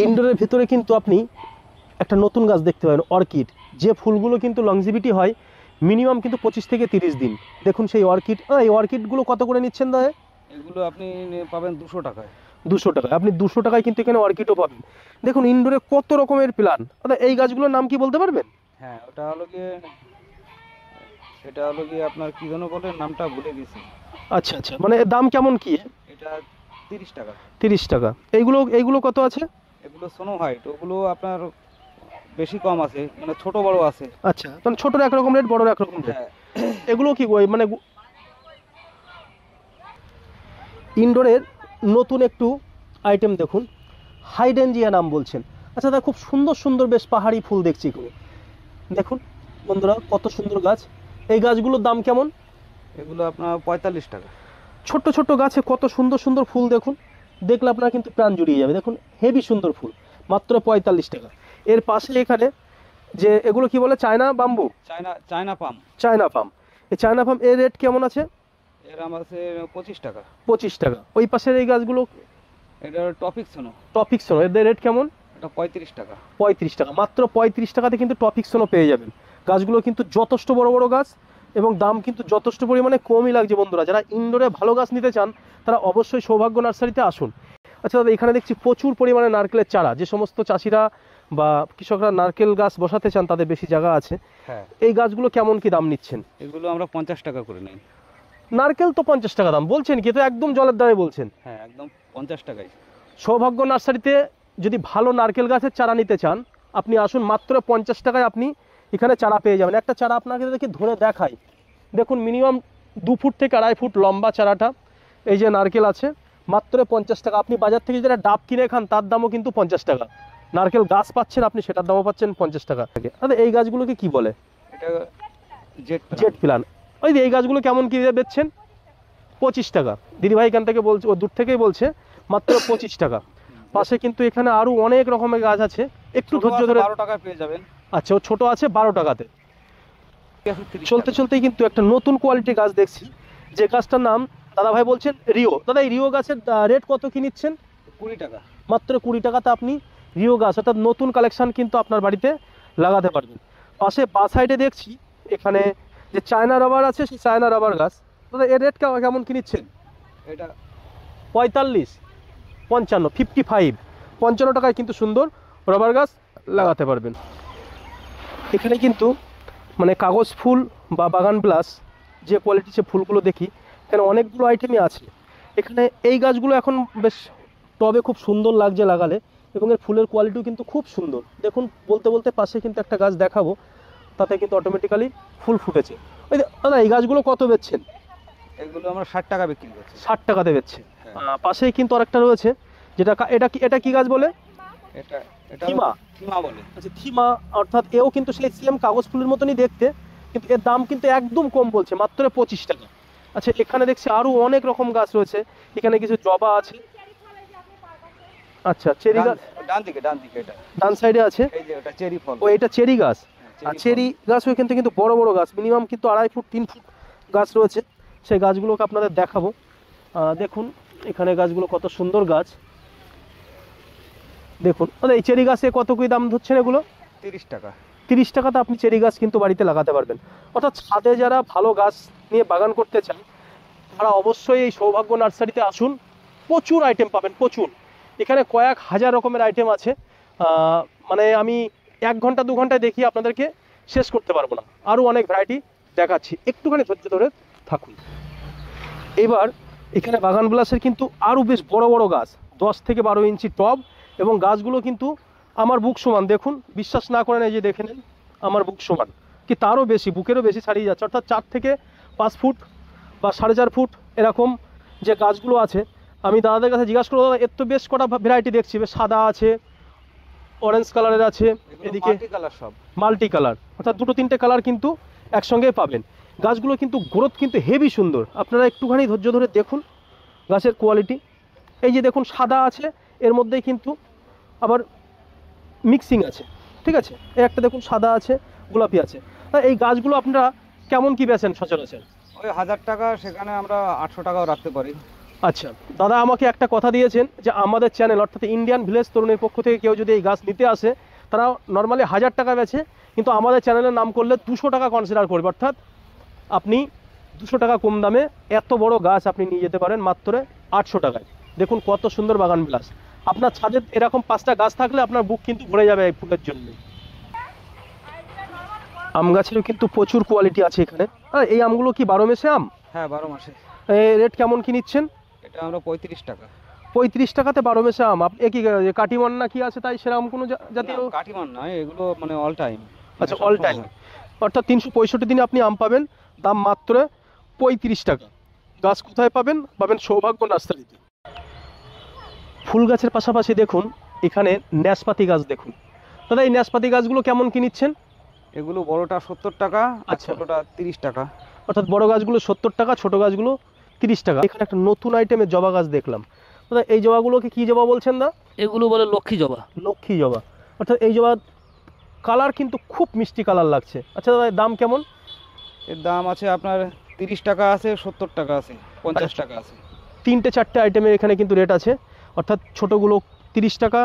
ইনডোরের ভিতরে কিন্তু আপনি একটা নতুন গাছ দেখতে পাবেন, অর্কিড। যে ফুলগুলো কিন্তু লংজিভিটি হয় মিনিমাম কিন্তু 25 থেকে 30 দিন। দেখুন সেই অর্কিড। এই অর্কিডগুলো কত করে নিচ্ছেন দাদা? এগুলো আপনি পাবেন 200 টাকায়। 200 টাকায়। আপনি 200 টাকায় কিন্তু এখানে অর্কিডও পাবেন। দেখুন ইনডোরে কত রকমের প্ল্যান। দাদা এই গাছগুলোর নাম কি বলতে পারবেন? হ্যাঁ, এটা হলো গিয়ে আপনার কি যেন বলে, নামটা ভুলে গেছি। আচ্ছা আচ্ছা, মানে এর দাম কেমন কি? এটা 30 টাকা। 30 টাকা। এইগুলো কত আছে? এগুলো সোনো হোয়াইট, ওগুলো আপনার বেশি কম আছে, মানে ছোট বড় আছে। আচ্ছা, মানে ছোটোর একরকম রেট, বড়োর একরকম রেট। হ্যাঁ। এগুলো কি মানে ইনডোরের নতুন একটু আইটেম দেখুন, হাইডেনজিয়া নাম বলছেন। আচ্ছা দাদা, খুব সুন্দর সুন্দর বেশ পাহাড়ি ফুল দেখছি এগুলো। দেখুন বন্ধুরা কত সুন্দর গাছ। এই গাছগুলোর দাম কেমন? এগুলো আপনার 45 টাকা। ছোট্ট ছোট্ট গাছে কত সুন্দর সুন্দর ফুল দেখুন, দেখলে আপনার কিন্তু প্রাণ জুড়িয়ে যাবে। দেখুন হেভি সুন্দর ফুল, মাত্র 45 টাকা। এর পাশে এখানে যে এগুলো কি বলে, চায়না বাম্বু, চায়না পাম। চায়না পাম। এই চায়না পাম এর রেট কেমন আছে? এর আমার আছে 25 টাকা। 25 টাকা। ওই পাশের এই গাছগুলো এটা টপিক সোনো। টপিক সোনো, এদের রেট কেমন? এটা 35 টাকা। 35 টাকা। মাত্র 35 টাকাতে কিন্তু টপিক সোনো পেয়ে যাবেন। গাছগুলো কিন্তু যথেষ্ট বড় বড় গাছ এবং দাম কিন্তু যথেষ্ট পরিমাণে কমই লাগছে। বন্ধুরা যারা ইনডোরে ভালো গাছ নিতে চান তারা অবশ্যই সৌভাগ্য নার্সারিতে আসুন। আচ্ছা দাদা, এখানে দেখছি প্রচুর পরিমাণে নারকেলের চারা। যে সমস্ত চাষিরা বা কৃষকরা নারকেল গাছ বসাতে চান তাদের বেশি জায়গা আছে। হ্যাঁ। এই গাছগুলো কেমন কি দাম নিচ্ছেন? এগুলো আমরা 50 টাকা করে নিই। নারকেল তো 50 টাকা দাম বলছেন, কি তো একদম জলের দামে বলছেন। হ্যাঁ, একদম 50 টাকাই। সৌভাগ্য নার্সারিতে যদি ভালো নারকেল গাছের চারা নিতে চান আপনি আসুন, মাত্র 50 টাকায় আপনি এখানে চারা পেয়ে যাবেন। একটা চারা আপনাকে দেখি ধরে দেখাই। দেখুন মিনিমাম 2 ফুট থেকে 2.5 ফুট লম্বা চারাটা। এই যে নারকেল আছে, মাত্র 50 টাকা। আপনি বাজার থেকে যেটা ডাব কিনে খান তার দামও কিন্তু 50 টাকা। নারকেল গাছ পাচ্ছেন আপনি, সেটার দামও পাচ্ছেন 50 টাকা। আচ্ছা এই গাছগুলোকে কি বলে? এটা জেট প্ল্যান। ওই যে এই গাছগুলো কেমন কি বেচছেন? 25 টাকা। দিদিভাই এখান থেকে বলছে, ও দূর থেকেই বলছে, মাত্র 25 টাকা। পাশে কিন্তু এখানে আরো অনেক রকমের গাছ আছে, একটু ধৈর্য ধরে। 12 টাকায় পেয়ে যাবেন। আচ্ছা, ও ছোট আছে 12 টাকাতে। চলতে চলতেই কিন্তু একটা নতুন কোয়ালিটির গাছ দেখছি, যে গাছটার নাম দাদা ভাই বলছেন রিও। দাদা এই রিও গাছের রেট কত কি নিচ্ছেন? 20 টাকা। মাত্র 20 টাকাতে আপনি রিও গাছ, অর্থাৎ নতুন কালেকশন কিন্তু আপনার বাড়িতে লাগাতে পারবেন। পাশে বা সাইডে দেখছি এখানে যে চায়না রাবার আছে, সেই চায়না রাবার গাছ। দাদা এর রেট কেমন কি নিচ্ছেন? এটা 45, 55, 55, 55 টাকায় কিন্তু সুন্দর রাবার গাছ লাগাতে পারবেন। এখানে কিন্তু মানে কাগজ ফুল বা বাগান প্লাস যে কোয়ালিটির যে ফুলগুলো দেখি, এখানে অনেকগুলো আইটেমই আছে। এখানে এই গাছগুলো এখন বেশ টবে খুব সুন্দর লাগছে লাগালে, এবং এর ফুলের কোয়ালিটিও কিন্তু খুব সুন্দর। দেখুন বলতে বলতে পাশে কিন্তু একটা গাছ দেখাবো, তাতে কিন্তু অটোমেটিক্যালি ফুল ফুটেছে। ওই দাদা এই গাছগুলো কত বেচছেন? এগুলো আমরা 60 টাকা বিক্রি করছি। 60 টাকাতে বেচছে। হ্যাঁ। পাশেই কিন্তু আরেকটা রয়েছে, যেটা এটা কি গাছ বলে? এটা থিমা। থিমা বলে। আচ্ছা থিমা, অর্থাৎ এও কিন্তু সেই সেম কাগজ ফুলের মতনই দেখতে, কিন্তু এর দাম কিন্তু একদম কম বলছে, মাত্র 25 টাকা। আচ্ছা এখানে দেখছি আরো অনেক রকম গাছ রয়েছে, এখানে কিছু জবা আছে। আচ্ছা চেরি গাছ ডান দিকে এটা। ডান সাইডে আছে। এই যে ওটা চেরি ফল। ও এটা চেরি গাছ। আর চেরি গাছ ওইখান কিন্তু বড় বড় গাছ, মিনিমাম কিন্তু 2.5 ফুট 3 ফুট গাছ রয়েছে। সেই গাছগুলোকে আপনাদের দেখাবো। দেখুন এখানে গাছগুলো কত সুন্দর গাছ। দেখুন দাদা এই চেরি গাছে কত কি দাম ধরছেন এগুলো? 30 টাকা। 30 টাকাতে আপনি চেরি গাছ কিন্তু বাড়িতে লাগাতে পারবেন। অর্থাৎ ছাদে যারা ভালো গাছ নিয়ে বাগান করতে চান তারা অবশ্যই এই সৌভাগ্য নার্সারিতে আসুন। প্রচুর আইটেম পাবেন, প্রচুর। এখানে কয়েক হাজার রকমের আইটেম আছে, মানে আমি 1 ঘন্টা 2 ঘন্টায় দেখিয়ে আপনাদেরকে শেষ করতে পারবো না। আরও অনেক ভ্যারাইটি দেখাচ্ছি, একটুখানি ধৈর্য ধরে থাকুন। এবার এখানে বাগান বিলাসের কিন্তু আরও বেশ বড় বড় গাছ, 10 থেকে 12 ইঞ্চি টব, এবং গাছগুলো কিন্তু আমার বুক সমান। দেখুন বিশ্বাস না করেন, এই যে দেখে নেন আমার বুক সমান, কি তারও বেশি, বুকেরও বেশি ছাড়িয়ে যাচ্ছে। অর্থাৎ 4 থেকে 5 ফুট বা 4.5 ফুট এরকম যে গাছগুলো আছে। আমি দাদাদের কাছে জিজ্ঞাসা করবো, দাদা এর তো বেশ কটা ভ্যারাইটি দেখছি, বেশ সাদা আছে, অরেঞ্জ কালারের আছে, এদিকে মাল্টি কালার, অর্থাৎ 2-3টে কালার কিন্তু একসঙ্গে পাবেন। গাছগুলো কিন্তু গ্রোথ কিন্তু হেভি সুন্দর। আপনারা একটুখানি ধৈর্য ধরে দেখুন গাছের কোয়ালিটি। এই যে দেখুন সাদা আছে, এর মধ্যেই কিন্তু আবার মিক্সিং আছে, ঠিক আছে। এই একটা দেখুন সাদা আছে, গোলাপি আছে। এই গাছগুলো আপনারা কেমন কি বেচেন সচরাচর? ওই 1000 টাকা, সেখানে আমরা 800 টাকাও রাখতে পারি। আচ্ছা দাদা আমাকে একটা কথা দিয়েছেন যে আমাদের চ্যানেল অর্থাৎ ইন্ডিয়ান ভিলেজ তরুণের পক্ষ থেকে কেউ যদি এই গাছ নিতে আসে তারা নর্মালি 1000 টাকা বেচে, কিন্তু আমাদের চ্যানেলের নাম করলে 200 টাকা কনসিডার করবে, অর্থাৎ আপনি 200 টাকা কম দামে এত বড় গাছ আপনি নিয়ে যেতে পারেন মাত্র 800 টাকায়। দেখুন কত সুন্দর বাগান বিলাস। আপনার ছাদে এরকম 5টা গাছ থাকলে আপনার বুক কিন্তু ভরে যাবে এই ফুলের জন্য। আম গাছেরও কিন্তু প্রচুর কোয়ালিটি আছে এখানে। আর এই আমগুলো কি 12 মাসে আম? হ্যাঁ 12 মাসে। রেট কেমন কি নিচ্ছেন? এটা আমরা 35 টাকা। 35 টাকাতে 12 মাসে আম। আপনি কি কাটিমন না কি আছে তাই সেরকম কোনো জাতীয়? কাটিমান নয়, এগুলো মানে অল টাইম। আচ্ছা অল টাইম, অর্থাৎ 365 দিনে আপনি আম পাবেন, দাম মাত্র 35 টাকা। গাছ কোথায় পাবেন? পাবেন সৌভাগ্য নার্সারিতে। ফুল গাছের পাশাপাশি দেখুন এখানে নাশপাতি গাছ দেখুন। দাদা এই নাশপাতি গাছগুলো কেমন কি নিচ্ছেন? এগুলো বড়টা 70 টাকা আর আচ্ছা। ছোটটা 30 টাকা। অর্থাৎ বড় গাছগুলো 70 টাকা, ছোট গাছগুলো 30 টাকা। এখানে একটা নতুন আইটেমের জবা গাছ দেখলাম। দাদা এই জবাগুলোকে কি জবা বলছেন দা? এগুলো বলে লক্ষ্মী জবা। লক্ষ্মী জবা, অর্থাৎ এই জবা কালার কিন্তু খুব মিষ্টি কালার লাগছে। আচ্ছা দাদা এর দাম কেমন? এর দাম আছে আপনার 30 টাকা আছে, 70 টাকা আছে, 50 টাকা আছে। 3-4টে আইটেমের এখানে কিন্তু রেট আছে, অর্থাৎ ছোটোগুলো 30 টাকা,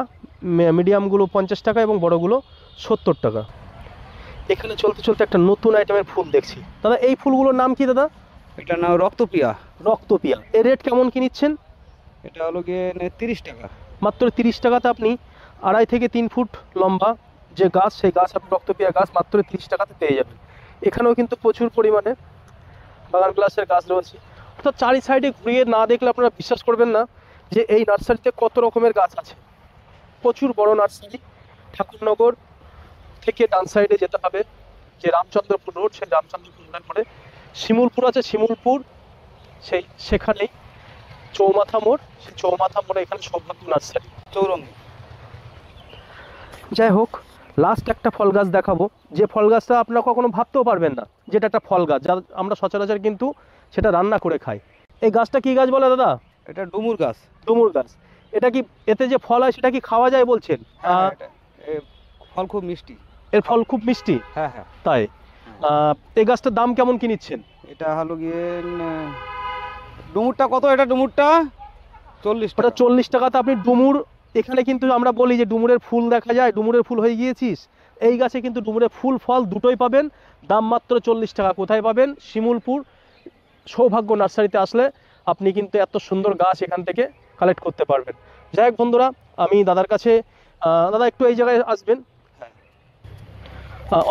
মিডিয়ামগুলো 50 টাকা এবং বড়গুলো 70 টাকা। এখানে চলতে চলতে একটা নতুন আইটেমের ফুল দেখছি। দাদা এই ফুলগুলোর নাম কি দাদা? এটার নাম রক্তপিয়া। রক্তপিয়া। এর রেট কেমন কি নিচ্ছেন? এটা হলো গিয়ে 30 টাকা। মাত্র 30 টাকাতে আপনি 2.5 থেকে 3 ফুট লম্বা যে গাছ, সেই গাছ আপনি রক্তপিয়া গাছ মাত্র 30 টাকাতে পেয়ে যাবেন। এখানেও কিন্তু প্রচুর পরিমাণে বাগান বিলাসের গাছ রয়েছে। অর্থাৎ চারি সাইডে ঘুরিয়ে না দেখলে আপনারা বিশ্বাস করবেন না যে এই নার্সারিতে কত রকমের গাছ আছে। প্রচুর বড় নার্সারি। ঠাকুরনগর থেকে ডান সাইডে যেতে হবে, যে রামচন্দ্রপুর রোড, সেই রামচন্দ্রপুর রোডের পরে শিমুলপুর আছে, শিমুলপুর সেখানেই চৌমাথা মোড়, সেই চৌমাথা মোড়ে এখানে সৌভাগ্য নার্সারি চৌরঙ্গি। যাই হোক, লাস্ট একটা ফল গাছ দেখাবো, যে ফল গাছটা আপনারা কখনো ভাবতেও পারবেন না যেটা একটা ফল গাছ, যা আমরা সচরাচর কিন্তু সেটা রান্না করে খাই। এই গাছটা কি গাছ বলে দাদা? এটা ডুমুর গাছ। ডুমুর গাছ। এটা কি, এতে যে ফল হয় সেটা কি খাওয়া যায় বলছেন? হ্যাঁ, এর ফল খুব মিষ্টি। এর ফল খুব মিষ্টি? হ্যাঁ হ্যাঁ। তাই? এই গাছটার দাম কেমন কি নিচ্ছেন? এটা হলো গিয়ে ডুমুরটা কত? এটা ডুমুরটা 40 ওটা টাকা। 40 টাকাতে আপনি ডুমুর। এখানে কিন্তু আমরা বলি যে ডুমুরের ফুল দেখা যায়, ডুমুরের ফুল হয়ে গিয়েছিস। এই গাছে কিন্তু ডুমুরের ফুল ফল দুটোই পাবেন, দাম মাত্র 40 টাকা। কোথায় পাবেন? শিমুলপুর সৌভাগ্য নার্সারিতে আসলে আপনি কিন্তু এত সুন্দর গাছ এখান থেকে কালেক্ট করতে পারবেন। যাই হোক বন্ধুরা, আমি দাদার কাছে, দাদা একটু এই জায়গায় আসবেন।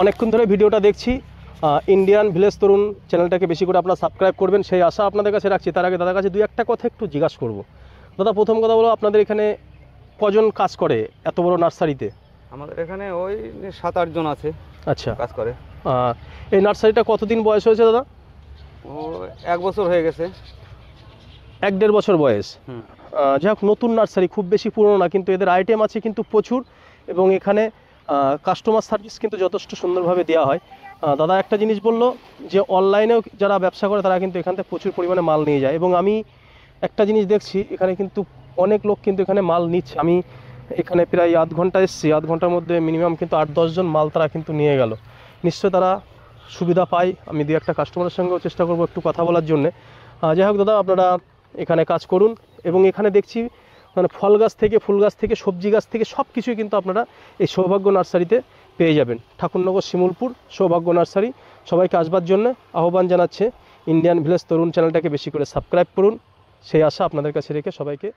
অনেকক্ষণ ধরে ভিডিওটা দেখছি। ইন্ডিয়ান ভিলেজ তরুণ চ্যানেলটাকে বেশি করে আপনারা সাবস্ক্রাইব করবেন সেই আশা আপনাদের কাছে রাখছি। তার আগে দাদার কাছে 2-1টা কথা একটু জিজ্ঞাসা করব। দাদা প্রথম কথা বলো, আপনাদের এখানে কজন কাজ করে এত বড় নার্সারিতে? আমাদের এখানে ওই 7-8 জন আছে আচ্ছা, কাজ করে। এই নার্সারিটা কতদিন বয়স হয়েছে দাদা? ও 1 বছর হয়ে গেছে। 1-1.5 বছর বয়স। যাই হোক, নতুন নার্সারি, খুব বেশি পুরনো না, কিন্তু এদের আইটেম আছে কিন্তু প্রচুর, এবং এখানে কাস্টমার সার্ভিস কিন্তু যথেষ্ট সুন্দরভাবে দেওয়া হয়। দাদা একটা জিনিস বললো যে অনলাইনেও যারা ব্যবসা করে তারা কিন্তু এখান থেকে প্রচুর পরিমাণে মাল নিয়ে যায়, এবং আমি একটা জিনিস দেখছি এখানে কিন্তু অনেক লোক কিন্তু এখানে মাল নিচ্ছে। আমি এখানে প্রায় আধ ঘন্টা এসেছি, আধ ঘন্টার মধ্যে মিনিমাম কিন্তু 8-10 জন মাল তারা কিন্তু নিয়ে গেল। নিশ্চয় তারা সুবিধা পায়। আমি 2-1টা কাস্টমারের সঙ্গেও চেষ্টা করবো একটু কথা বলার জন্যে। যাই হোক দাদা, আপনারা এখানে কাজ করুন, এবং এখানে দেখছি মানে ফল গাছ থেকে, ফুল গাছ থেকে, সবজি গাছ থেকে সব কিছুই কিন্তু আপনারা এই সৌভাগ্য নার্সারিতে পেয়ে যাবেন। ঠাকুরনগর শিমুলপুর সৌভাগ্য নার্সারি। সবাইকে আসবার জন্য আহ্বান জানাচ্ছে। ইন্ডিয়ান ভিলেজ তরুণ চ্যানেলটাকে বেশি করে সাবস্ক্রাইব করুন সেই আশা আপনাদের কাছে রেখে সবাইকে